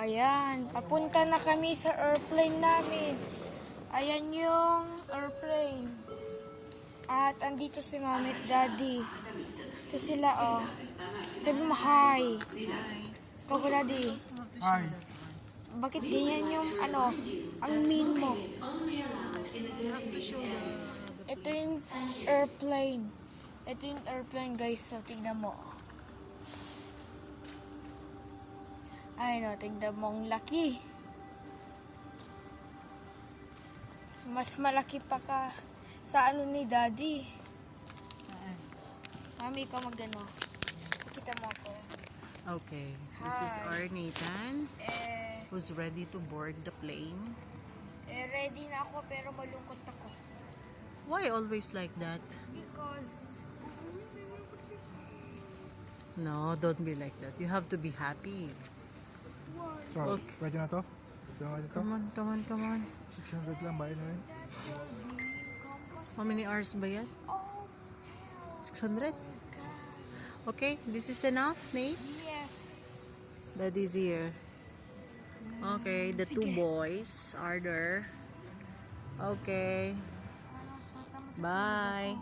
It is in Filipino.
Ayan, papunta na kami sa airplane namin. Ayan yung airplane. At andito si Mami at Daddy. Ito sila, oh. Sabi mo, hi. Ikaw ba, Daddy? Hi. Bakit ganyan yung, ang mean mo? Ito yung airplane. Ito yung airplane, guys. So, tignan mo. Ay, no, tignan mo ang laki. Mas malaki pa ka sa ano ni Daddy. Saan? Mami, ikaw magano. Kita mo ako. Okay. This is Hi. our Nathan, Eh, who's ready to board the plane. ready na ako pero malungkot ako. Why always like that? Because, No, don't be like that. You have to be happy. So, Okay. pwede na to? Pwede na ito? Come on, come on, come on. 600 lang, bayad na rin. How many hours ba yan? 600? Okay, this is enough, Nate? yes. Daddy's here. Okay, the two boys are there. Okay. Bye.